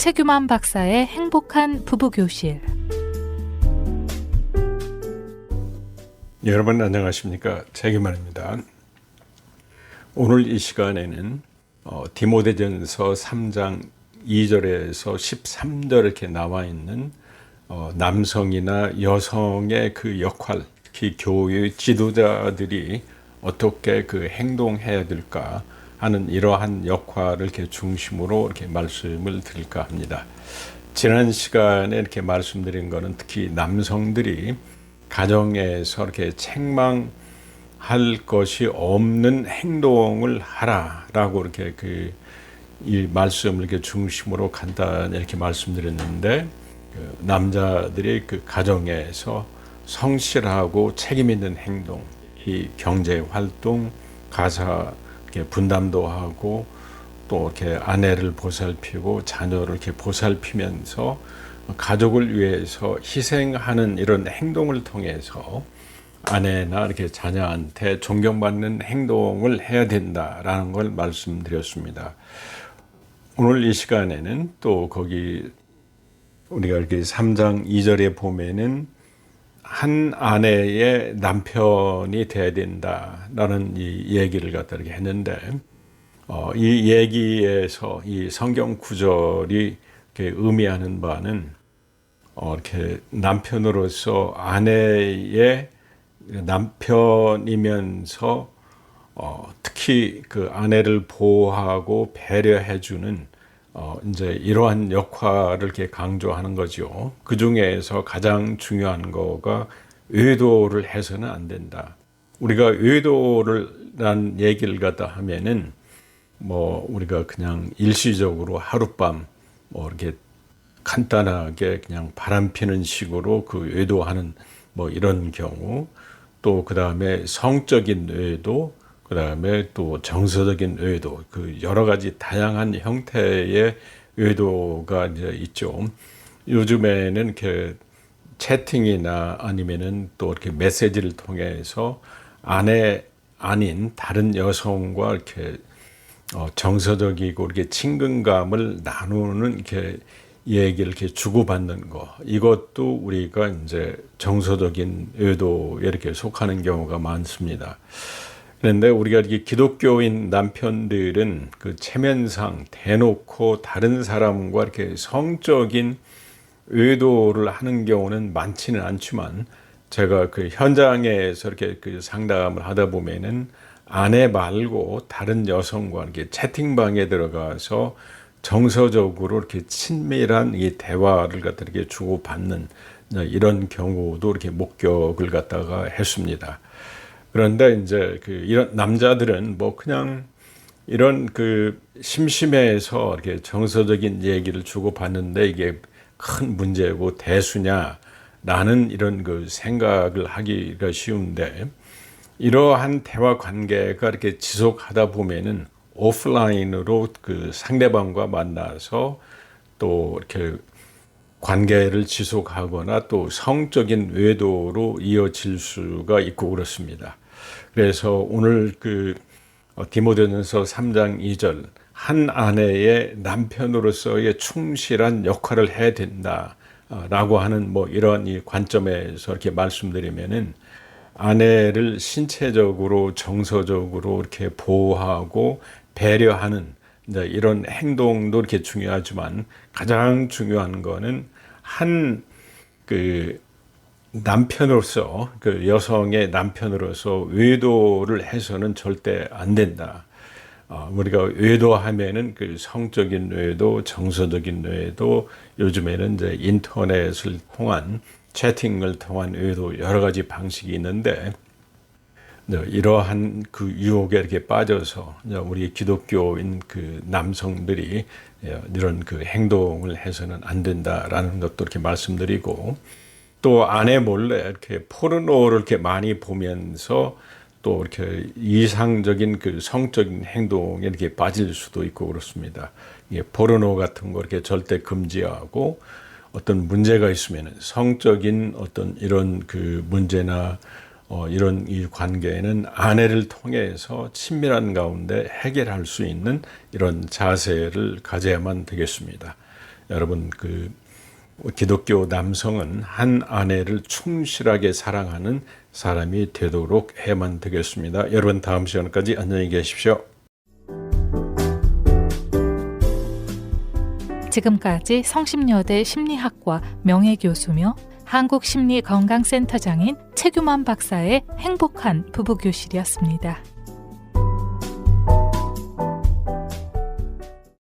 최규만 박사의 행복한 부부교실. 여러분 안녕하십니까? 최규만입니다. 오늘 이 시간에는 디모데전서 3장 2절에서 13절 이렇게 나와 있는 남성이나 여성의 그 역할, 특히 교회 지도자들이 어떻게 그 행동해야 될까 하는 이러한 역할을 이렇게 중심으로 이렇게 말씀을 드릴까 합니다. 지난 시간에 이렇게 말씀드린 거는 특히 남성들이 가정에서 이렇게 책망할 것이 없는 행동을 하라라고 이렇게 이 말씀을 이렇게 중심으로 간단히 이렇게 말씀드렸는데, 남자들이 그 가정에서 성실하고 책임 있는 행동, 이 경제 활동, 가사 분담도 하고 또 이렇게 아내를 보살피고 자녀를 이렇게 보살피면서 가족을 위해서 희생하는 이런 행동을 통해서 아내나 이렇게 자녀한테 존경받는 행동을 해야 된다라는 걸 말씀드렸습니다. 오늘 이 시간에는 또 거기 우리가 이렇게 3장 2절에 보면은 한 아내의 남편이 돼야 된다라는 이 얘기를 갖다 이렇게 했는데, 이 얘기에서 이 성경 구절이 이렇게 의미하는 바는 이렇게 남편으로서 아내의 남편이면서 특히 그 아내를 보호하고 배려해주는 이제 이러한 역할을 이렇게 강조하는 거죠. 그 중에서 가장 중요한 거가 외도를 해서는 안 된다. 우리가 외도를란 얘기를 갖다 하면은 우리가 그냥 일시적으로 하룻밤 이렇게 간단하게 그냥 바람 피는 식으로 그 외도하는 이런 경우, 또 그 다음에 성적인 외도, 그 다음에 또 정서적인 외도, 그 여러 가지 다양한 형태의 외도가 이제 있죠. 요즘에는 이렇게 채팅이나 아니면은 또 이렇게 메시지를 통해서 아내 아닌 다른 여성과 이렇게 정서적이고 이렇게 친근감을 나누는 이렇게 얘기를 이렇게 주고받는 거, 이것도 우리가 이제 정서적인 외도에 이렇게 속하는 경우가 많습니다. 그런데 우리가 이렇게 기독교인 남편들은 그 체면상 대놓고 다른 사람과 이렇게 성적인 외도를 하는 경우는 많지는 않지만, 제가 그 현장에서 이렇게 그 상담을 하다 보면은 아내 말고 다른 여성과 이렇게 채팅방에 들어가서 정서적으로 이렇게 친밀한 이 대화를 갖다 이렇게 주고받는 이런 경우도 이렇게 목격을 갖다가 했습니다. 그런데 이제 이런 남자들은 그냥 이런 심심해서 이렇게 정서적인 얘기를 주고받는데 이게 큰 문제고 대수냐라는 이런 생각을 하기가 쉬운데, 이러한 대화 관계가 이렇게 지속하다 보면은 오프라인으로 상대방과 만나서 또 이렇게 관계를 지속하거나 또 성적인 외도로 이어질 수가 있고 그렇습니다. 그래서 오늘 디모데전서 3장 2절, 한 아내의 남편으로서의 충실한 역할을 해야 된다라고 하는 이런 이 관점에서 이렇게 말씀드리면은, 아내를 신체적으로 정서적으로 이렇게 보호하고 배려하는 이런 행동도 이렇게 중요하지만, 가장 중요한 거는 한 남편으로서, 여성의 남편으로서 외도를 해서는 절대 안 된다. 우리가 외도하면은 성적인 외도, 정서적인 외도, 요즘에는 이제 인터넷을 통한 채팅을 통한 외도 여러 가지 방식이 있는데, 이러한 유혹에 이렇게 빠져서 우리 기독교인 남성들이 이런 행동을 해서는 안 된다라는 것도 이렇게 말씀드리고, 또 아내 몰래 이렇게 포르노를 이렇게 많이 보면서 또 이렇게 이상적인 성적인 행동에 이렇게 빠질 수도 있고 그렇습니다. 포르노 같은 거 이렇게 절대 금지하고, 어떤 문제가 있으면 성적인 어떤 이런 문제나 이런 이 관계는 아내를 통해서 친밀한 가운데 해결할 수 있는 이런 자세를 가져야만 되겠습니다. 여러분 기독교 남성은 한 아내를 충실하게 사랑하는 사람이 되도록 해야만 되겠습니다. 여러분 다음 시간까지 안녕히 계십시오. 지금까지 성심여대 심리학과 명예교수며 한국심리건강센터장인 최규만 박사의 행복한 부부교실이었습니다.